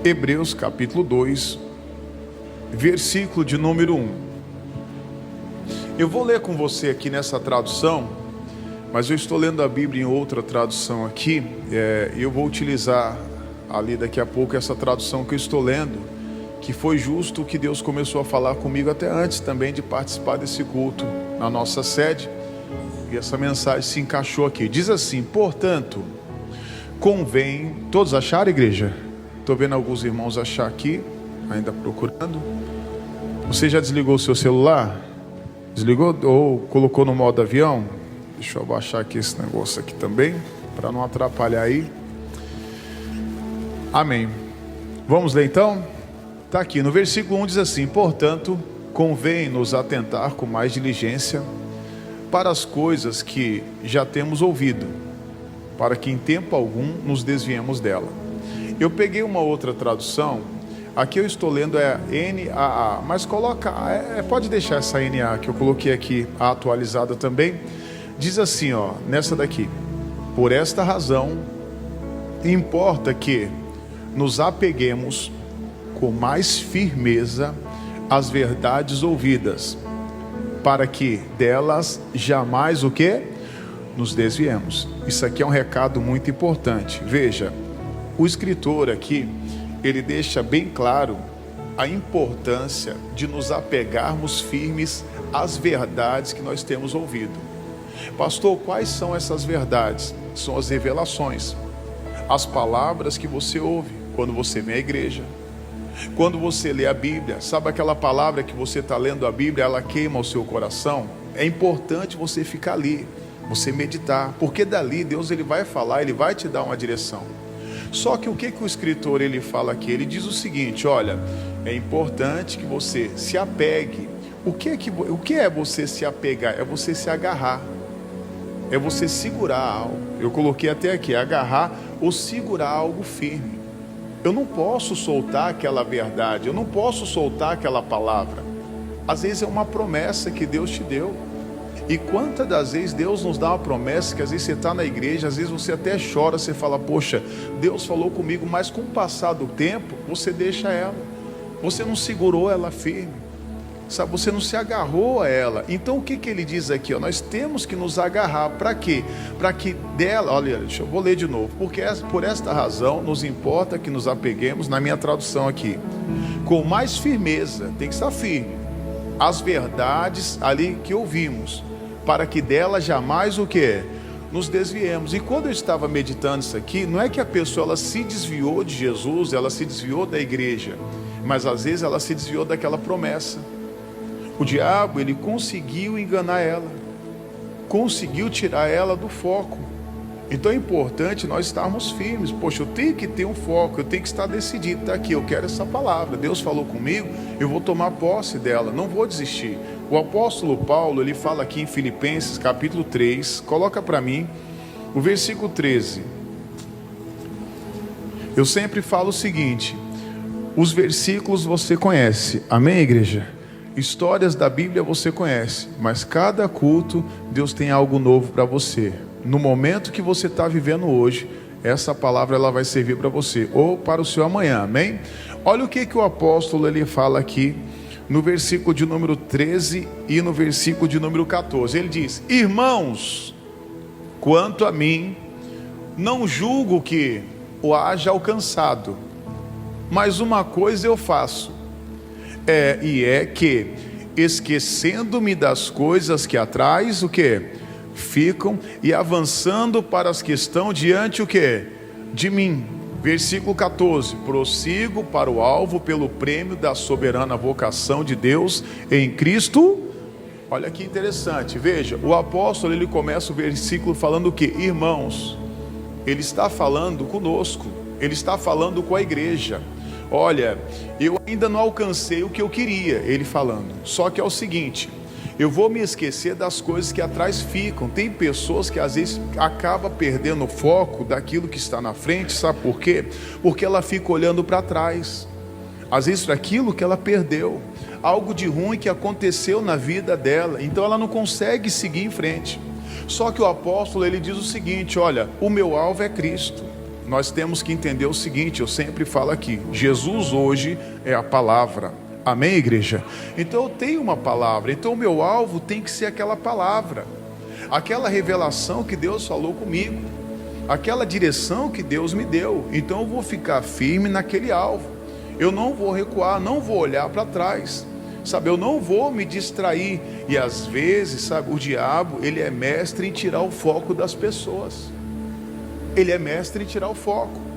Hebreus capítulo 2, versículo de número 1. Eu vou ler com você aqui nessa tradução, mas eu estou lendo a Bíblia em outra tradução aqui, e eu vou utilizar ali daqui a pouco essa tradução que eu estou lendo, que foi justo o que Deus começou a falar comigo até antes também de participar desse culto na nossa sede, e essa mensagem se encaixou aqui. Diz assim: portanto, convém... Todos acharam, igreja? Estou vendo alguns irmãos achar aqui, ainda procurando. Você já desligou o seu celular? Desligou ou colocou no modo avião? Deixa eu abaixar aqui esse negócio aqui também, para não atrapalhar aí. Amém. Vamos ler então? Está aqui no versículo 1, diz assim: portanto, convém nos atentar com mais diligência para as coisas que já temos ouvido, para que em tempo algum nos desviemos dela. Eu peguei uma outra tradução, aqui eu estou lendo NAA, mas coloca, pode deixar essa NA que eu coloquei aqui, a atualizada também. Diz assim, nessa daqui: por esta razão, importa que nos apeguemos com mais firmeza às verdades ouvidas, para que delas jamais o quê? Nos desviemos. Isso aqui é um recado muito importante. Veja, o escritor aqui, ele deixa bem claro a importância de nos apegarmos firmes às verdades que nós temos ouvido. Pastor, quais são essas verdades? São as revelações, as palavras que você ouve quando você vem à igreja, quando você lê a Bíblia. Sabe aquela palavra que você está lendo a Bíblia, ela queima o seu coração? É importante você ficar ali, você meditar, porque dali Deus ele vai falar, ele vai te dar uma direção. Só que o que o escritor ele fala aqui? Ele diz o seguinte: olha, é importante que você se apegue. O que é você se apegar? É você se agarrar, é você segurar algo. Eu coloquei até aqui: agarrar ou segurar algo firme. Eu não posso soltar aquela verdade, eu não posso soltar aquela palavra. Às vezes é uma promessa que Deus te deu. E quantas das vezes Deus nos dá uma promessa que às vezes você está na igreja, às vezes você até chora, você fala: poxa, Deus falou comigo, mas com o passar do tempo, você deixa ela, você não segurou ela firme, sabe? Você não se agarrou a ela. Então o que ele diz aqui? Nós temos que nos agarrar, para quê? Para que dela, olha, eu vou ler de novo: porque por esta razão nos importa que nos apeguemos, na minha tradução aqui, com mais firmeza, tem que estar firme, as verdades ali que ouvimos, para que dela jamais o que? Nos desviemos. E quando eu estava meditando isso aqui, não é que a pessoa ela se desviou de Jesus, ela se desviou da igreja, mas às vezes ela se desviou daquela promessa. O diabo ele conseguiu enganar ela, conseguiu tirar ela do foco. Então é importante nós estarmos firmes. Poxa, eu tenho que ter um foco, eu tenho que estar decidido. Está aqui, eu quero essa palavra, Deus falou comigo, eu vou tomar posse dela, não vou desistir. O apóstolo Paulo, ele fala aqui em Filipenses capítulo 3, coloca para mim o versículo 13. Eu sempre falo o seguinte: os versículos você conhece, amém, igreja? Histórias da Bíblia você conhece, mas cada culto Deus tem algo novo para você. No momento que você está vivendo hoje, essa palavra ela vai servir para você, ou para o seu amanhã, amém? Olha o que o apóstolo ele fala aqui no versículo de número 13 e no versículo de número 14. Ele diz: irmãos, quanto a mim, não julgo que o haja alcançado, mas uma coisa eu faço, que, esquecendo-me das coisas que atrás, o que? Ficam, e avançando para as que estão diante, o que? De mim. Versículo 14: prossigo para o alvo pelo prêmio da soberana vocação de Deus em Cristo. Olha que interessante, veja, o apóstolo ele começa o versículo falando o que? Irmãos. Ele está falando conosco, ele está falando com a igreja. Olha, eu ainda não alcancei o que eu queria, ele falando, só que é o seguinte: eu vou me esquecer das coisas que atrás ficam. Tem pessoas que às vezes acabam perdendo o foco daquilo que está na frente, sabe por quê? Porque ela fica olhando para trás, às vezes para aquilo que ela perdeu, algo de ruim que aconteceu na vida dela, então ela não consegue seguir em frente. Só que o apóstolo ele diz o seguinte: olha, o meu alvo é Cristo, nós temos que entender o seguinte, eu sempre falo aqui, Jesus hoje é a palavra. Amém, igreja? Então eu tenho uma palavra, então o meu alvo tem que ser aquela palavra, aquela revelação que Deus falou comigo, aquela direção que Deus me deu. Então eu vou ficar firme naquele alvo, eu não vou recuar, não vou olhar para trás, sabe, eu não vou me distrair. E às vezes, sabe, o diabo, ele é mestre em tirar o foco das pessoas, ele é mestre em tirar o foco.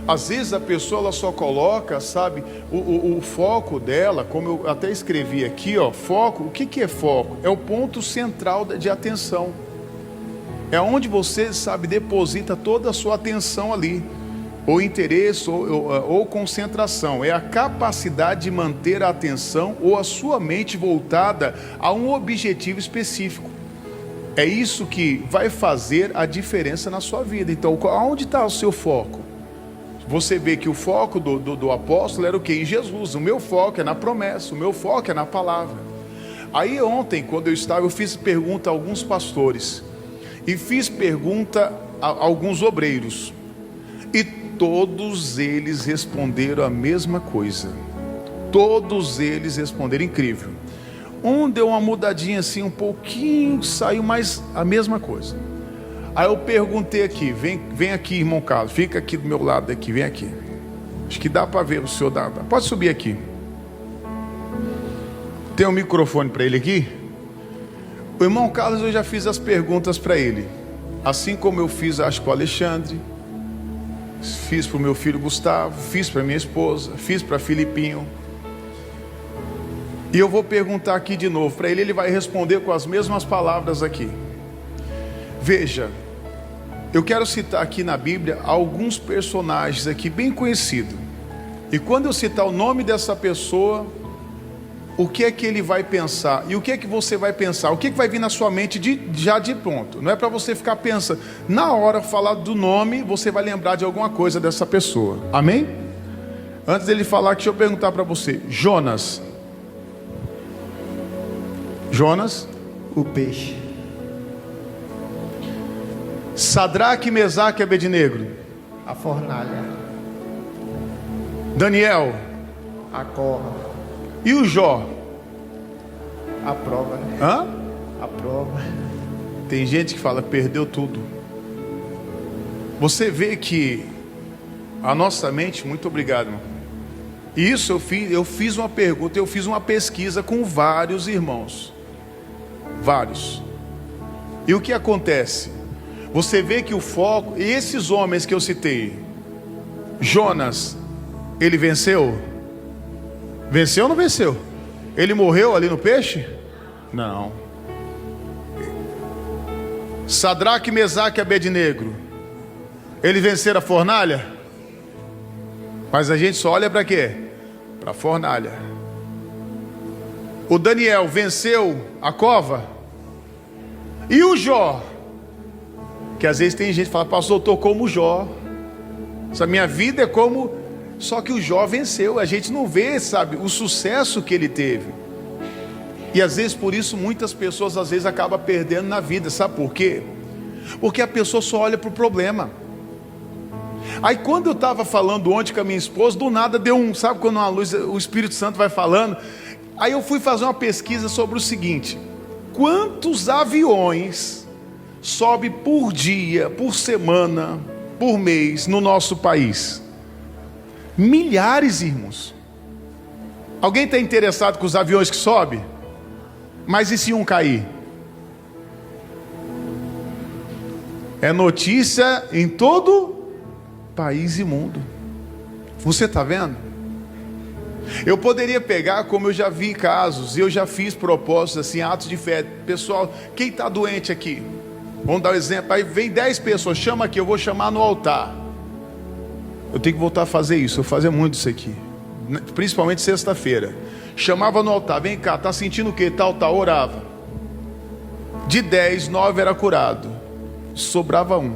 Às vezes a pessoa ela só coloca, sabe, o foco dela, como eu até escrevi aqui, ó, foco. O que é foco? É o ponto central de atenção. É onde você, sabe, deposita toda a sua atenção ali, ou interesse, ou concentração. É a capacidade de manter a atenção ou a sua mente voltada a um objetivo específico. É isso que vai fazer a diferença na sua vida. Então, aonde está o seu foco? Você vê que o foco do apóstolo era o que? Em Jesus. O meu foco é na promessa, o meu foco é na palavra. Aí ontem, quando eu fiz pergunta a alguns pastores, e fiz pergunta a alguns obreiros, e todos eles responderam a mesma coisa. Todos eles responderam, incrível. Um deu uma mudadinha assim, um pouquinho, saiu mais a mesma coisa. Aí eu perguntei aqui, vem aqui, irmão Carlos, fica aqui do meu lado aqui, vem aqui. Acho que dá para ver o senhor, pode subir aqui. Tem um microfone para ele aqui? O irmão Carlos, eu já fiz as perguntas para ele, assim como eu fiz, acho, com o Alexandre, fiz para o meu filho Gustavo, fiz para minha esposa, fiz para Filipinho. E eu vou perguntar aqui de novo para ele, ele vai responder com as mesmas palavras aqui. Veja, eu quero citar aqui na Bíblia alguns personagens aqui bem conhecidos. E quando eu citar o nome dessa pessoa, o que é que ele vai pensar? E o que é que você vai pensar? O que é que vai vir na sua mente já de pronto? Não é para você ficar pensando. Na hora, falar do nome, você vai lembrar de alguma coisa dessa pessoa. Amém? Antes dele falar, deixa eu perguntar para você. Jonas. O peixe. Sadraque, Mesaque e Abednego. A fornalha. Daniel. A cova. E o Jó? A prova, né? Hã? A prova. Tem gente que fala, perdeu tudo. Você vê que a nossa mente, muito obrigado, irmão. E isso eu fiz uma pergunta, eu fiz uma pesquisa com vários irmãos. Vários. E o que acontece? Você vê que o foco, e esses homens que eu citei, Jonas, ele venceu? Venceu ou não venceu? Ele morreu ali no peixe? Não. Sadraque, Mesaque e Abednego, eles venceram a fornalha? Mas a gente só olha para quê? Para a fornalha. O Daniel venceu a cova? E o Jó? Que às vezes tem gente que fala, pastor, eu estou como Jó, essa minha vida é como... Só que o Jó venceu, a gente não vê, sabe, o sucesso que ele teve. E às vezes por isso muitas pessoas às vezes acabam perdendo na vida, sabe por quê? Porque a pessoa só olha para o problema. Aí quando eu estava falando ontem com a minha esposa, do nada deu um, sabe quando uma luz, o Espírito Santo vai falando. Aí eu fui fazer uma pesquisa sobre o seguinte: quantos aviões sobe por dia, por semana, por mês no nosso país? Milhares, irmãos. Alguém está interessado com os aviões que sobem? Mas e se um cair? É notícia em todo país e mundo. Você está vendo? Eu poderia pegar, como eu já vi casos, e eu já fiz propósitos assim, atos de fé. Pessoal, quem está doente aqui? Vamos dar um exemplo. Aí vem 10 pessoas, chama aqui, eu vou chamar no altar. Eu tenho que voltar a fazer isso, eu fazia muito isso aqui, principalmente sexta-feira. Chamava no altar, vem cá, tá sentindo o que? Tal, orava. De 10, 9 era curado, sobrava um.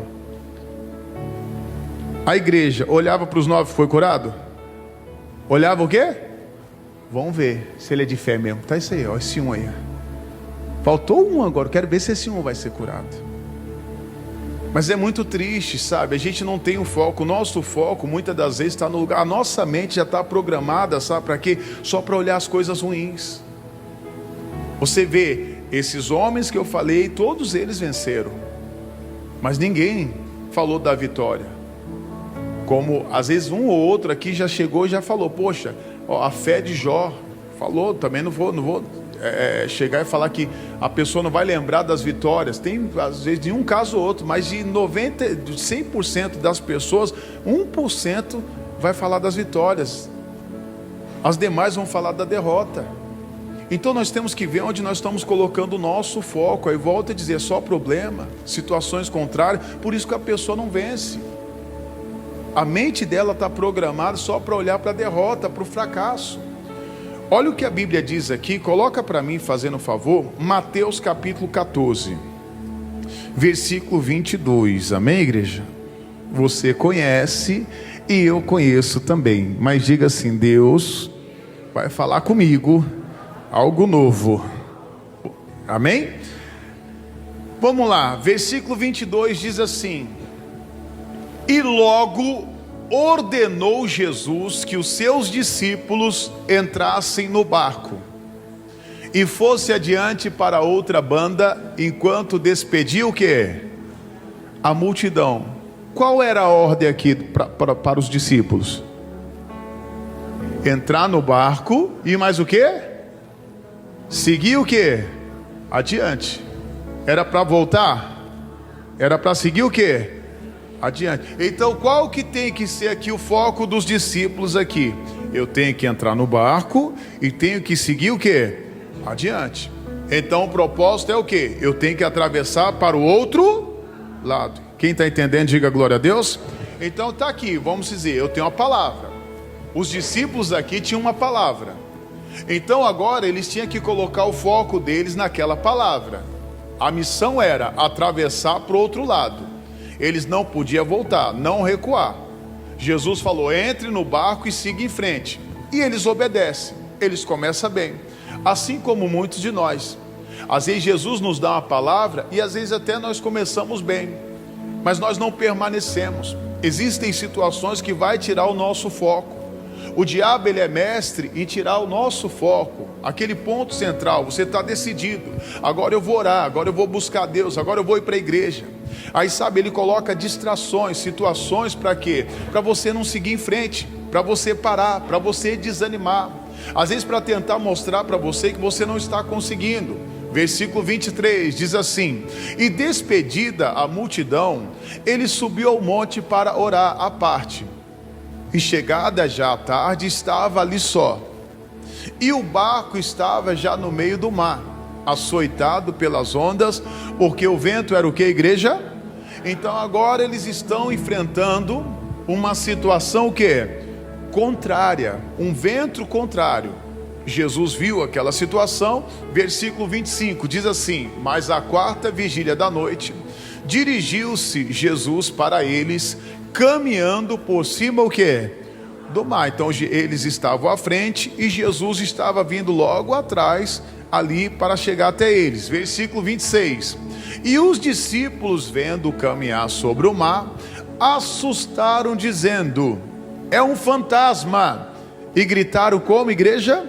A igreja olhava para os 9, foi curado? Olhava o quê? Vamos ver se ele é de fé mesmo. Tá isso aí, ó, esse um aí. Faltou um agora, quero ver se esse um vai ser curado. Mas é muito triste, sabe? A gente não tem um foco. O nosso foco, muitas das vezes, está no lugar. A nossa mente já está programada, sabe para quê? Só para olhar as coisas ruins. Você vê, esses homens que eu falei, todos eles venceram. Mas ninguém falou da vitória. Como, às vezes, um ou outro aqui já chegou e já falou, poxa, ó, a fé de Jó, falou, também não vou chegar e falar que a pessoa não vai lembrar das vitórias. Tem, às vezes, de um caso ou outro, mas de 100% das pessoas, 1% vai falar das vitórias. As demais vão falar da derrota. Então nós temos que ver onde nós estamos colocando o nosso foco. Aí volta a dizer, só problema, situações contrárias, por isso que a pessoa não vence. A mente dela está programada só para olhar para a derrota, para o fracasso. Olha o que a Bíblia diz aqui, coloca para mim, fazendo um favor, Mateus capítulo 14, versículo 22, amém, igreja? Você conhece e eu conheço também, mas diga assim, Deus vai falar comigo algo novo, amém? Vamos lá, versículo 22 diz assim, e logo ordenou Jesus que os seus discípulos entrassem no barco e fosse adiante para outra banda, enquanto despedia o quê? A multidão. Qual era a ordem aqui para os discípulos? Entrar no barco e mais o quê? Seguir o quê? Adiante. Era para voltar? Era para seguir o quê? Adiante. Então qual que tem que ser aqui o foco dos discípulos aqui? Eu tenho que entrar no barco e tenho que seguir o quê? Adiante. Então o propósito é o quê? Eu tenho que atravessar para o outro lado. Quem está entendendo, diga glória a Deus. Então está aqui, vamos dizer, eu tenho uma palavra. Os discípulos aqui tinham uma palavra. Então agora eles tinham que colocar o foco deles naquela palavra. A missão era atravessar para o outro lado. Eles não podiam voltar, não recuar. Jesus falou, entre no barco e siga em frente. E eles obedecem, eles começam bem. Assim como muitos de nós. Às vezes Jesus nos dá uma palavra e às vezes até nós começamos bem. Mas nós não permanecemos. Existem situações que vai tirar o nosso foco. O diabo, ele é mestre em tirar o nosso foco, aquele ponto central. Você está decidido, agora eu vou orar, agora eu vou buscar Deus, agora eu vou ir para a igreja. Aí sabe, ele coloca distrações, situações para quê? Para você não seguir em frente, para você parar, para você desanimar. Às vezes para tentar mostrar para você que você não está conseguindo. Versículo 23 diz assim, e despedida a multidão, ele subiu ao monte para orar à parte. E chegada já a tarde, estava ali só. E o barco estava já no meio do mar, açoitado pelas ondas, porque o vento era o que, igreja? Então agora eles estão enfrentando uma situação o que? Contrária, um vento contrário. Jesus viu aquela situação, versículo 25, diz assim, mas à quarta vigília da noite, dirigiu-se Jesus para eles, caminhando por cima o que? Do mar. Então eles estavam à frente e Jesus estava vindo logo atrás ali para chegar até eles. Versículo 26. E os discípulos, vendo caminhar sobre o mar, assustaram, dizendo, é um fantasma. E gritaram como, igreja?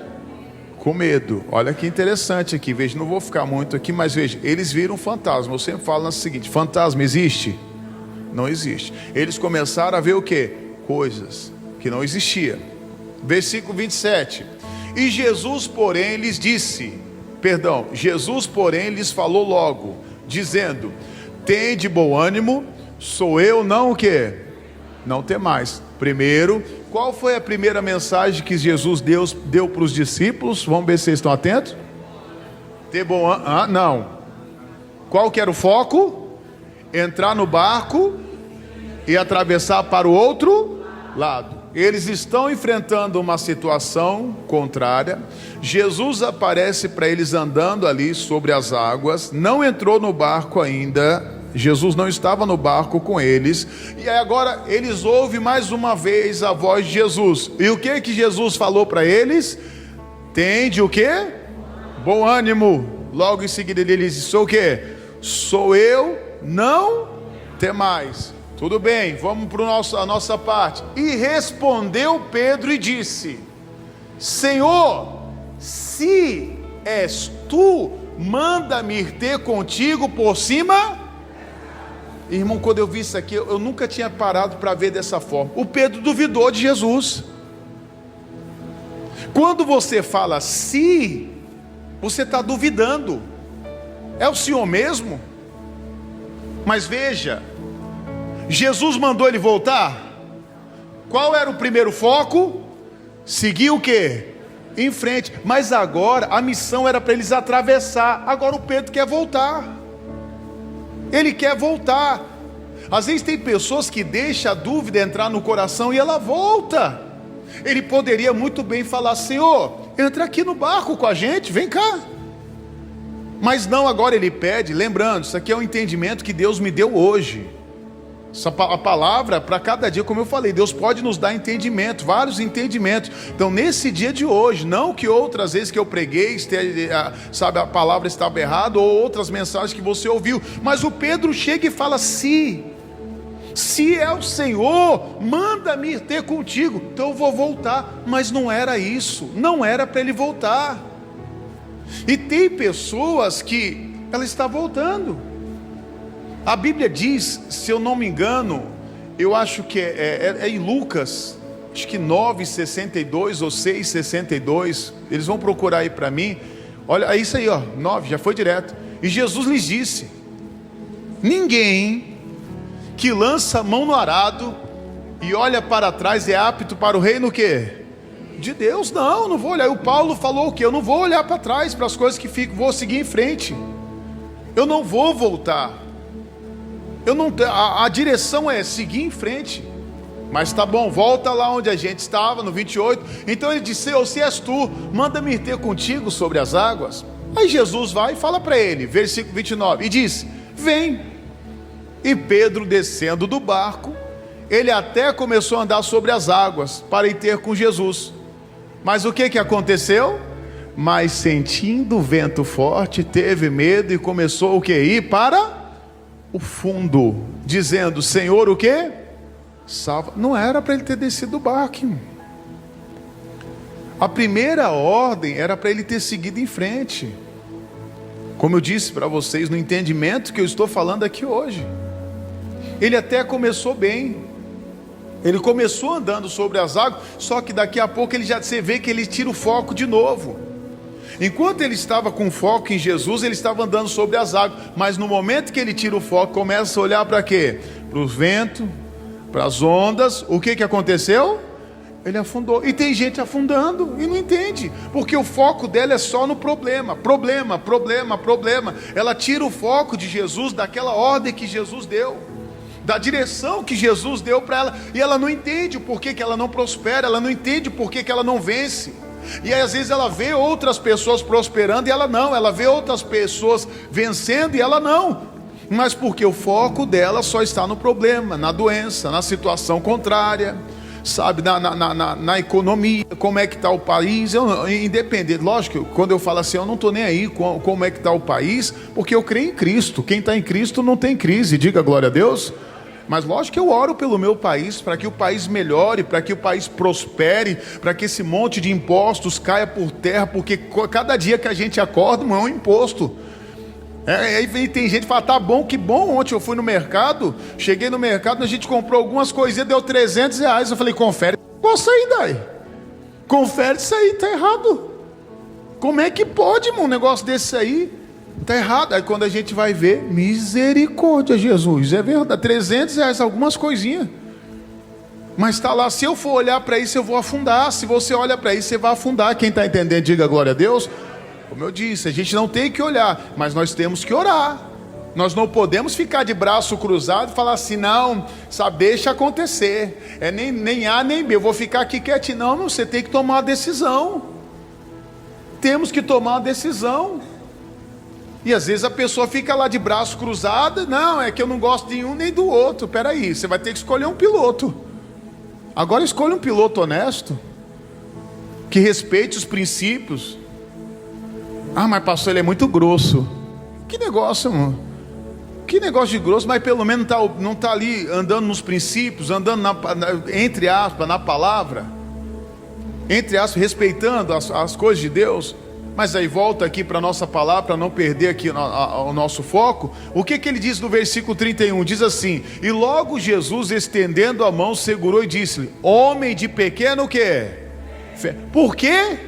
Com medo. Olha que interessante aqui, veja, não vou ficar muito aqui, mas veja, eles viram um fantasma. Eu sempre falo o seguinte, fantasma existe? Não existe. Eles começaram a ver o que? Coisas que não existiam. Versículo 27. E Jesus, porém, lhes disse, Jesus, porém, lhes falou logo, dizendo, tende bom ânimo, sou eu, não o que? Não temais. Primeiro, qual foi a primeira mensagem que Jesus deu para os discípulos? Vamos ver se vocês estão atentos. Ter bom ânimo, não. Qual que era o foco? Entrar no barco e atravessar para o outro lado. Eles estão enfrentando uma situação contrária. Jesus aparece para eles andando ali sobre as águas, não entrou no barco ainda, Jesus não estava no barco com eles, e aí agora eles ouvem mais uma vez a voz de Jesus. E o que que Jesus falou para eles? Tende o que? Bom ânimo. Logo em seguida ele diz, sou o que? Sou eu, não Até mais. Tudo bem, vamos para a nossa parte. E respondeu Pedro e disse: Senhor, se és tu, manda-me ir ter contigo por cima. Irmão, quando eu vi isso aqui, eu nunca tinha parado para ver dessa forma. O Pedro duvidou de Jesus. Quando você fala se, você está duvidando. É o Senhor mesmo? Mas veja, Jesus mandou ele voltar. Qual era o primeiro foco? Seguir o quê? Em frente. Mas agora a missão era para eles atravessar. Agora o Pedro quer voltar. Ele quer voltar. Às vezes tem pessoas que deixam a dúvida entrar no coração e ela volta. Ele poderia muito bem falar: Senhor, entra aqui no barco com a gente, vem cá. Mas não, agora ele pede, lembrando, isso aqui é um entendimento que Deus me deu hoje. A palavra para cada dia, como eu falei, Deus pode nos dar entendimento, vários entendimentos. Então nesse dia de hoje, não que outras vezes que eu preguei, sabe, a palavra estava errada, ou outras mensagens que você ouviu, mas o Pedro chega e fala: se é o Senhor, manda-me ter contigo. Então eu vou voltar. Mas não era isso, não era para ele voltar. E tem pessoas que ela está voltando. A Bíblia diz, se eu não me engano, eu acho que é em Lucas, acho que 9,62 ou 6,62, eles vão procurar aí para mim. Olha, é isso aí, ó, 9, já foi direto. E Jesus lhes disse: ninguém que lança a mão no arado e olha para trás é apto para o reino o quê? De Deus. Não vou olhar. O Paulo falou o quê? Eu não vou olhar para trás, para as coisas que ficam, vou seguir em frente. Eu não vou voltar. A direção é seguir em frente. Mas tá bom, volta lá onde a gente estava, no 28. Então ele disse: Senhor, se és tu, manda-me ter contigo sobre as águas. Aí Jesus vai e fala para ele, versículo 29, e diz: vem. E Pedro, descendo do barco, ele até começou a andar sobre as águas para ir ter com Jesus. Mas o que aconteceu? Mas sentindo o vento forte, teve medo e começou o que? Ir para o fundo, dizendo: Senhor, o que? Salva. Não era para ele ter descido do barco, irmão. A primeira ordem era para ele ter seguido em frente. Como eu disse para vocês, no entendimento que eu estou falando aqui hoje, ele até começou bem. Ele começou andando sobre as águas, só que daqui a pouco você vê que ele tira o foco de novo. Enquanto ele estava com foco em Jesus, ele estava andando sobre as águas. Mas no momento que ele tira o foco, começa a olhar para quê? Para o vento, para as ondas. O que aconteceu? Ele afundou. E tem gente afundando e não entende, porque o foco dela é só no problema. Problema. Ela tira o foco de Jesus, daquela ordem que Jesus deu, da direção que Jesus deu para ela, e ela não entende o porquê que ela não prospera, ela não entende o porquê que ela não vence. E aí às vezes ela vê outras pessoas prosperando e ela não, ela vê outras pessoas vencendo e ela não, mas porque o foco dela só está no problema, na doença, na situação contrária, sabe, na economia, como é que está o país. Independente, lógico, quando eu falo assim, eu não estou nem aí com como é que está o país, porque eu creio em Cristo. Quem está em Cristo não tem crise, diga glória a Deus. Mas lógico que eu oro pelo meu país, para que o país melhore, para que o país prospere, para que esse monte de impostos caia por terra, porque cada dia que a gente acorda não é um imposto. Aí tem gente que fala: tá bom, que bom, ontem eu fui no mercado, cheguei no mercado, a gente comprou algumas coisinhas, deu R$300. Eu falei: confere isso aí, daí. Confere isso aí, tá errado. Como é que pode, irmão, um negócio desse aí? Está errado. Aí quando a gente vai ver, misericórdia, Jesus, é verdade, R$300, algumas coisinhas. Mas está lá, se eu for olhar para isso, eu vou afundar. Se você olha para isso, você vai afundar. Quem está entendendo, diga glória a Deus. Como eu disse, a gente não tem que olhar, mas nós temos que orar. Nós não podemos ficar de braço cruzado e falar assim: não, sabe, deixa acontecer. É nem A nem B, eu vou ficar aqui quietinho. Não, você tem que tomar uma decisão. Temos que tomar uma decisão. E às vezes a pessoa fica lá de braço cruzado: não, é que eu não gosto de um nem do outro. Peraí, você vai ter que escolher um piloto. Agora escolha um piloto honesto, que respeite os princípios. Ah, mas pastor, ele é muito grosso. Que negócio, irmão. Que negócio de grosso, mas pelo menos não está ali andando nos princípios, andando entre aspas, na palavra, entre aspas, respeitando as coisas de Deus. Mas aí volta aqui para a nossa palavra, para não perder aqui o nosso foco. O que ele diz no versículo 31? Diz assim: e logo Jesus, estendendo a mão, segurou e disse-lhe: homem de pequeno o quê? Fé. Por quê?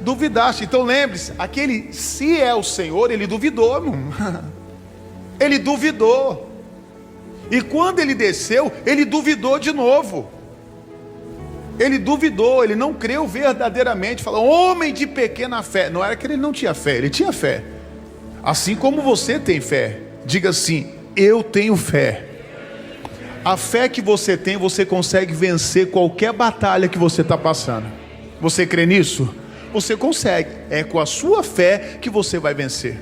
Duvidaste. Então lembre-se, aquele se é o Senhor, ele duvidou, irmão. Ele duvidou. E quando ele desceu, ele duvidou de novo. Ele duvidou, ele não creu verdadeiramente. Falou: homem de pequena fé. Não era que ele não tinha fé, ele tinha fé. Assim como você tem fé. Diga assim: eu tenho fé. A fé que você tem, você consegue vencer qualquer batalha que você está passando. Você crê nisso? Você consegue. É com a sua fé que você vai vencer.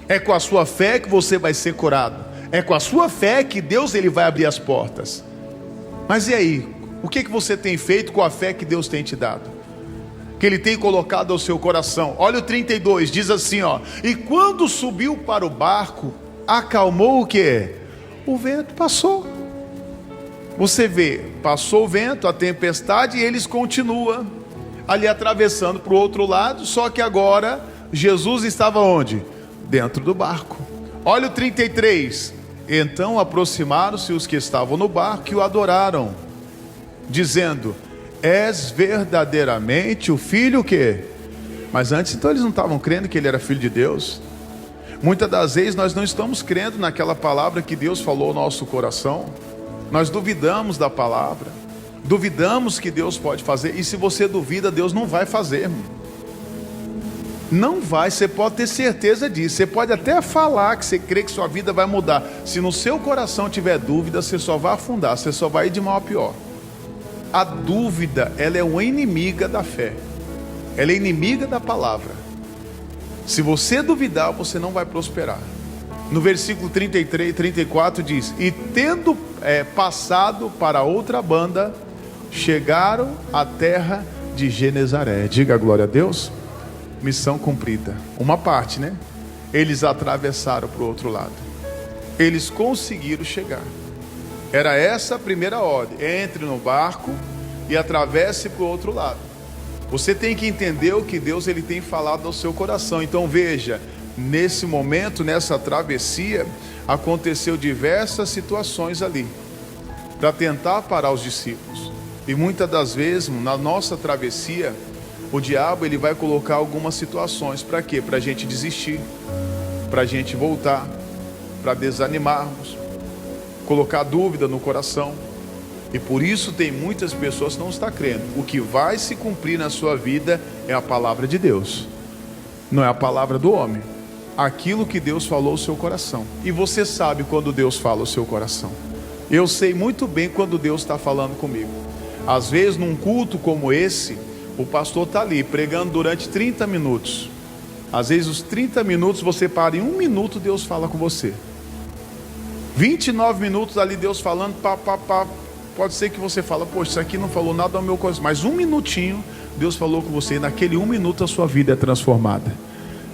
É com a sua fé que você vai ser curado. É com a sua fé que Deus ele vai abrir as portas. Mas e aí? O que você tem feito com a fé que Deus tem te dado? Que Ele tem colocado ao seu coração? Olha o 32, diz assim, ó: e quando subiu para o barco, acalmou o quê? O vento passou. Você vê, passou o vento, a tempestade, e eles continuam ali atravessando para o outro lado. Só que agora, Jesus estava onde? Dentro do barco. Olha o 33. Então aproximaram-se os que estavam no barco e o adoraram, dizendo: és verdadeiramente o filho o quê? Mas antes então eles não estavam crendo que ele era filho de Deus. Muitas das vezes nós não estamos crendo naquela palavra que Deus falou ao nosso coração. Nós duvidamos da palavra, duvidamos que Deus pode fazer. E se você duvida, Deus não vai fazer, irmão. Não vai, você pode ter certeza disso. Você pode até falar que você crê que sua vida vai mudar. Se no seu coração tiver dúvida, você só vai afundar, você só vai ir de mal a pior. A dúvida, ela é uma inimiga da fé. Ela é inimiga da palavra. Se você duvidar, você não vai prosperar. No versículo 33 e 34 diz: e tendo passado para outra banda, chegaram à terra de Genezaré. Diga glória a Deus. Missão cumprida. Uma parte, né? Eles atravessaram para o outro lado. Eles conseguiram chegar. Era essa a primeira ordem: entre no barco e atravesse para o outro lado. Você tem que entender o que Deus ele tem falado ao seu coração. Então veja, nesse momento, nessa travessia, aconteceu diversas situações ali, para tentar parar os discípulos. E muitas das vezes, na nossa travessia, o diabo ele vai colocar algumas situações. Para quê? Para a gente desistir, para a gente voltar, para desanimarmos, colocar dúvida no coração. E por isso tem muitas pessoas que não estão crendo. O que vai se cumprir na sua vida é a palavra de Deus, não é a palavra do homem. Aquilo que Deus falou ao seu coração. E você sabe quando Deus fala ao seu coração. Eu sei muito bem quando Deus está falando comigo. Às vezes num culto como esse, o pastor está ali pregando durante 30 minutos. Às vezes os 30 minutos você para, em 1 minuto Deus fala com você. 29 minutos ali Deus falando, pá. Pode ser que você fala: poxa, isso aqui não falou nada ao meu coração. Mas 1 minutinho Deus falou com você. E naquele 1 minuto a sua vida é transformada.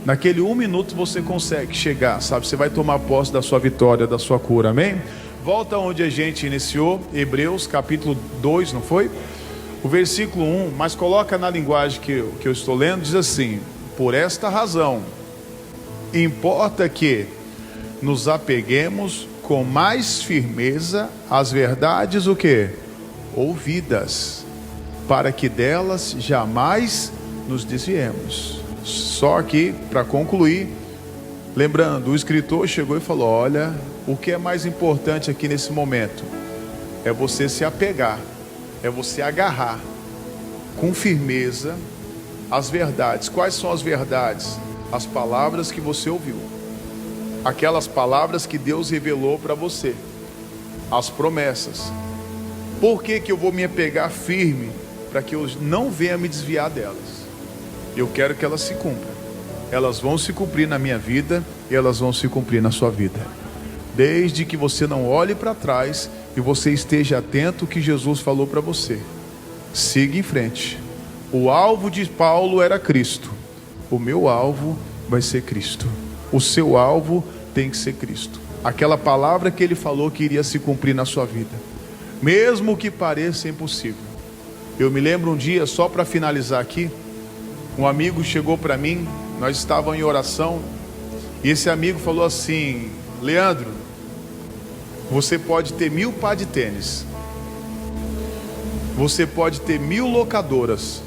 Naquele 1 minuto você consegue chegar, sabe? Você vai tomar posse da sua vitória, da sua cura, amém? Volta onde a gente iniciou, Hebreus capítulo 2, não foi? O versículo 1, mas coloca na linguagem que eu estou lendo, diz assim: por esta razão, importa que nos apeguemos com mais firmeza às verdades o quê? Ouvidas, para que delas jamais nos desviemos. Só que, para concluir, lembrando, o escritor chegou e falou: olha, o que é mais importante aqui nesse momento é você se apegar, é você agarrar com firmeza as verdades. Quais são as verdades? As palavras que você ouviu, aquelas palavras que Deus revelou para você, as promessas. Por que eu vou me apegar firme? Para que eu não venha me desviar delas. Eu quero que elas se cumpram. Elas vão se cumprir na minha vida e elas vão se cumprir na sua vida. Desde que você não olhe para trás e você esteja atento ao que Jesus falou para você. Siga em frente. O alvo de Paulo era Cristo. O meu alvo vai ser Cristo. O seu alvo tem que ser Cristo. aquela palavra que Ele falou que iria se cumprir na sua vida, mesmo que pareça impossível. Eu me lembro um dia, só para finalizar aqui, um amigo chegou para mim, nós estávamos em oração, e esse amigo falou assim: Leandro, você pode ter 1000 par de tênis, você pode ter 1000 locadoras,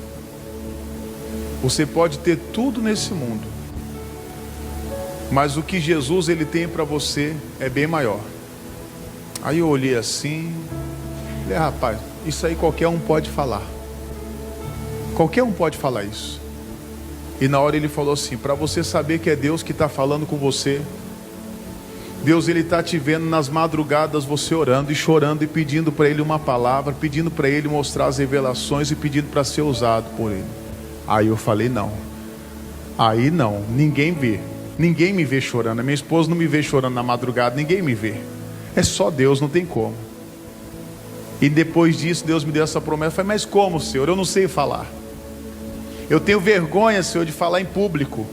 você pode ter tudo nesse mundo, mas o que Jesus Ele tem para você é bem maior. Aí eu olhei assim, falei: rapaz, isso aí qualquer um pode falar, qualquer um pode falar isso. E na hora ele falou assim: para você saber que é Deus que está falando com você, Deus Ele está te vendo nas madrugadas, você orando e chorando e pedindo para Ele uma palavra, pedindo para Ele mostrar as revelações e pedindo para ser usado por Ele. Aí eu falei: não, aí não, ninguém me vê chorando, a minha esposa não me vê chorando na madrugada, ninguém me vê, é só Deus, não tem como. E depois disso Deus me deu essa promessa. Eu falei: mas como, Senhor? Eu não sei falar, eu tenho vergonha, Senhor, de falar em público.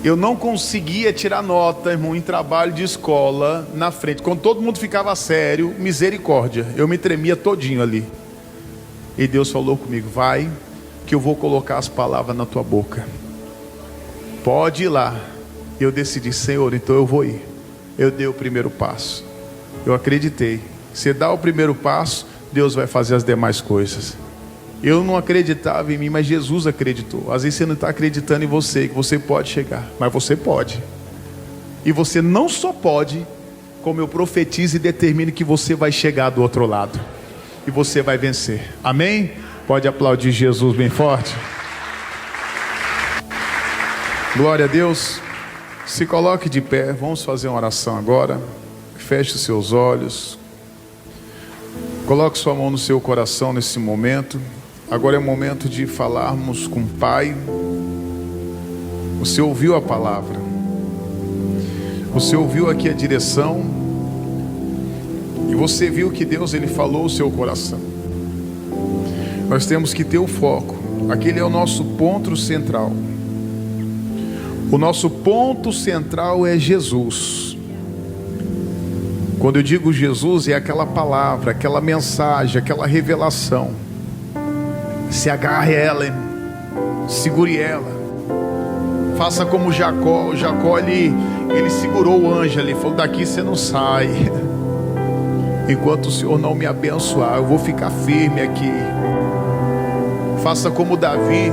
Eu não conseguia tirar nota, irmão, em trabalho de escola, na frente, quando todo mundo ficava sério, misericórdia, eu me tremia todinho ali. E Deus falou comigo: vai, que eu vou colocar as palavras na tua boca, pode ir lá. Eu decidi: Senhor, então eu vou ir. Eu dei o primeiro passo, eu acreditei. Você dá o primeiro passo, Deus vai fazer as demais coisas. Eu não acreditava em mim, mas Jesus acreditou. Às vezes você não está acreditando em você, que você pode chegar, mas você pode. E você não só pode, como eu profetizo e determino que você vai chegar do outro lado, e você vai vencer. Amém? Pode aplaudir Jesus bem forte. Glória a Deus. Se coloque de pé, vamos fazer uma oração agora. Feche os seus olhos, coloque sua mão no seu coração nesse momento. Agora é o momento de falarmos com o Pai. Você ouviu a palavra, você ouviu aqui a direção, e você viu que Deus Ele falou o seu coração. Nós temos que ter o foco, aquele é o nosso ponto central. O nosso ponto central é Jesus. Quando eu digo Jesus, é aquela palavra, aquela mensagem, aquela revelação. Se agarre a ela, segure ela. Faça como Jacó. O Jacó ele segurou o anjo ali, falou: daqui você não sai enquanto o Senhor não me abençoar, eu vou ficar firme aqui. Faça como Davi.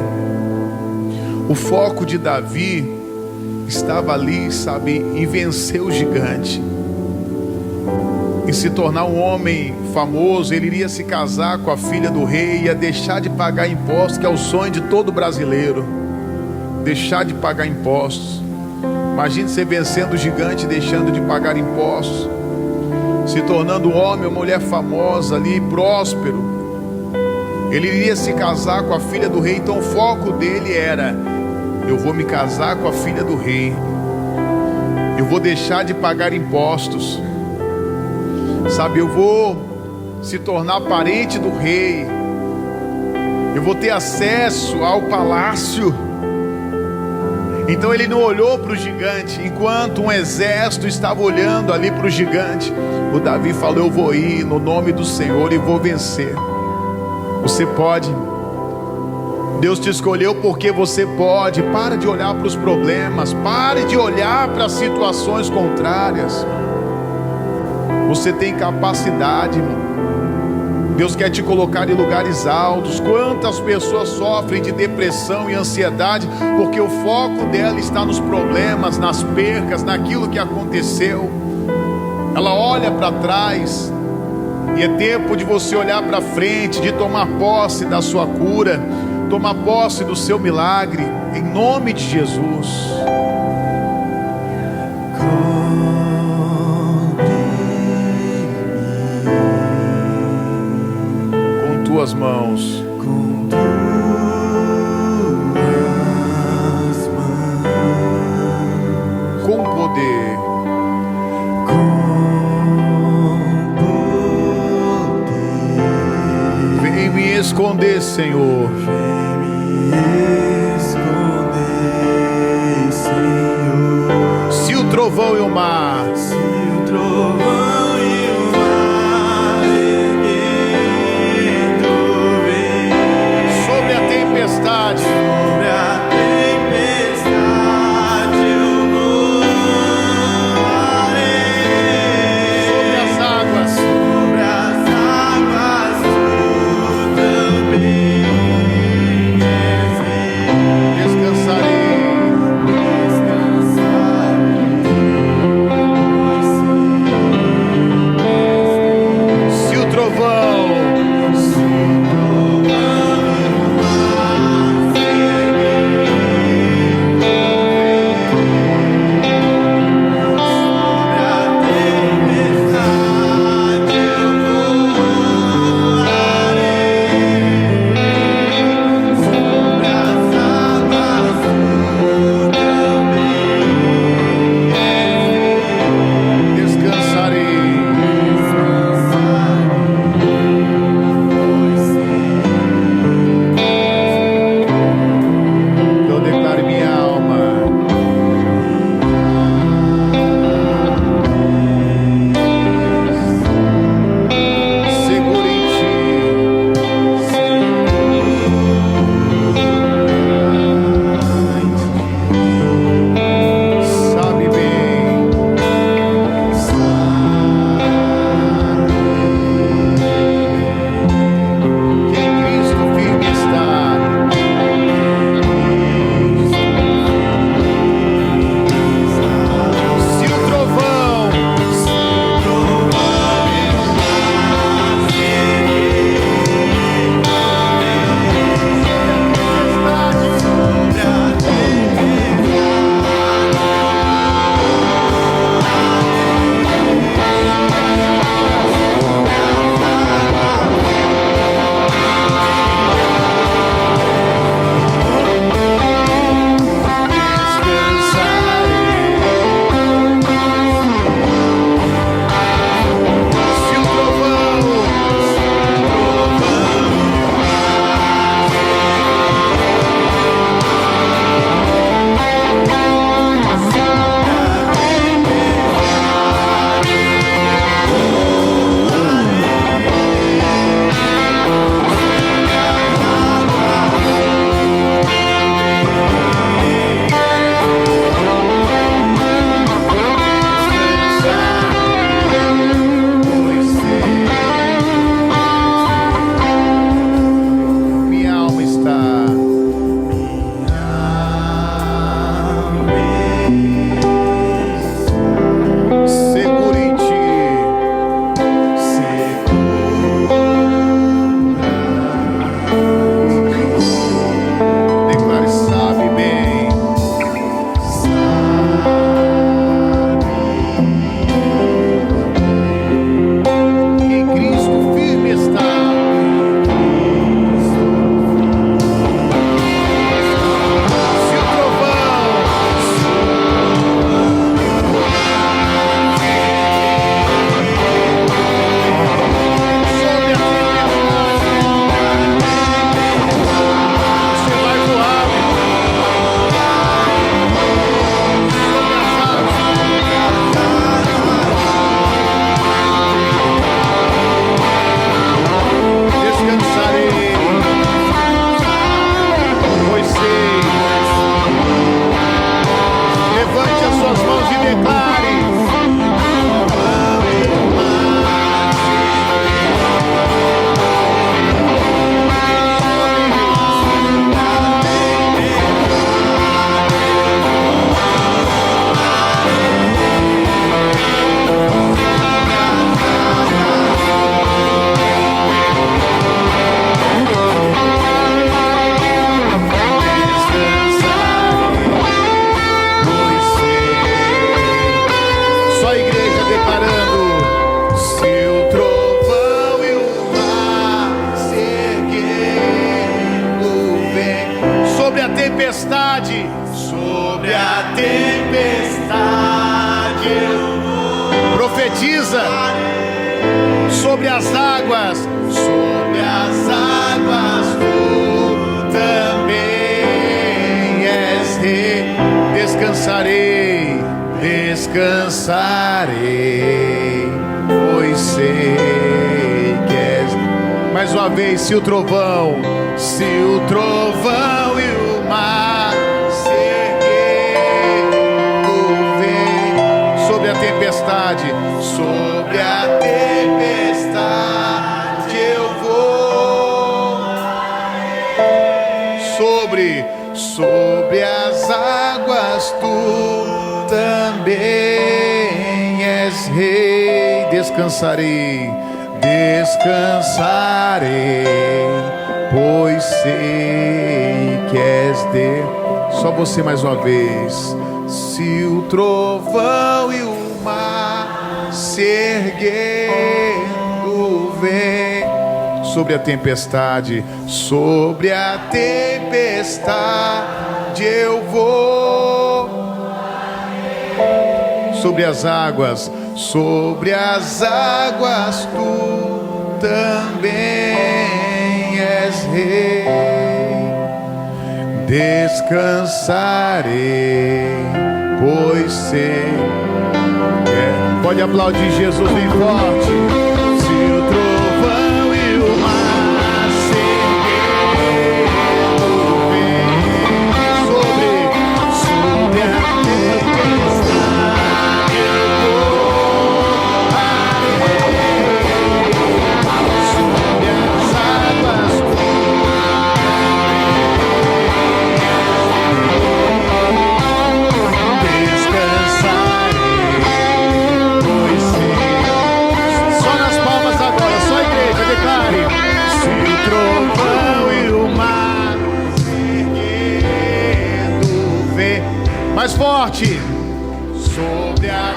O foco de Davi estava ali, sabe, em vencer o gigante, em se tornar um homem famoso. Ele iria se casar com a filha do rei, ia deixar de pagar impostos, que é o sonho de todo brasileiro, deixar de pagar impostos. Imagine você vencendo o gigante, deixando de pagar impostos, se tornando um homem ou mulher famosa ali, próspero. Ele iria se casar com a filha do rei, então o foco dele era: eu vou me casar com a filha do rei, eu vou deixar de pagar impostos, sabe, eu vou se tornar parente do rei, eu vou ter acesso ao palácio. Então ele não olhou para o gigante, enquanto um exército estava olhando ali para o gigante. O Davi falou: eu vou ir no nome do Senhor e vou vencer. Você pode. Deus te escolheu porque você pode. Para de olhar para os problemas, pare de olhar para as situações contrárias. Você tem capacidade, irmão. Deus quer te colocar em lugares altos. Quantas pessoas sofrem de depressão e ansiedade porque o foco dela está nos problemas, nas percas, naquilo que aconteceu. Ela olha para trás, e é tempo de você olhar para frente, de tomar posse da sua cura, tomar posse do seu milagre, em nome de Jesus. Com tuas mãos, com poder, vem me esconder, Senhor. Se o trovão e o mar trovão. tempestade, sobre a tempestade eu vou. Profetiza sobre as águas, sobre as águas tu também és rei. Descansarei, descansarei, pois sei que és. Mais uma vez, se o trovão e o mar se erguer, tu vem sobre a tempestade, sobre a tempestade eu vou. Sobre as águas tu também és rei. Descansarei, Descansarei, pois sei que és Deus. Só você mais uma vez. Se o trovão e o mar se erguendo vem sobre a tempestade, eu vou. Sobre as águas tu também és rei. Descansarei, pois sei. Pode aplaudir Jesus bem forte. Se o trovão e o mar se erguendo vem sobre a tempestade, eu sobre as águas descansarei, pois sei. Só nas palmas agora, só a igreja, declare. Se o trovão e o mar se erguendo vem, mais forte. Sobre a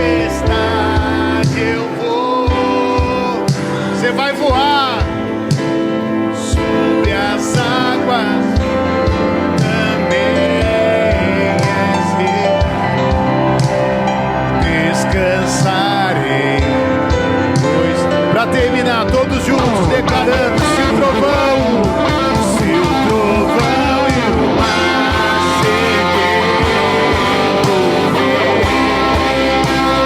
tempestade eu vou. Você vai voar sobre as águas também és rei. Descansarei, pois. Para terminar, todos juntos declarando: se o trovão e o mar se erguendo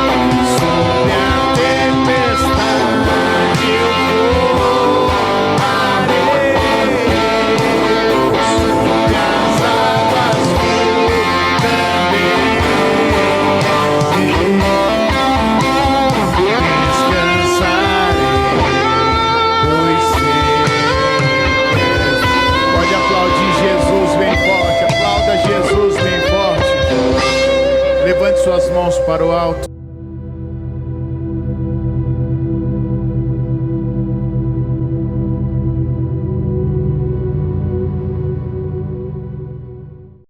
vem sobre a tempestade, eu voarei sobre as águas também. Descansarei, pois sei. Pode aplaudir Jesus bem forte. Aplauda Jesus bem forte. Levante suas mãos para o alto.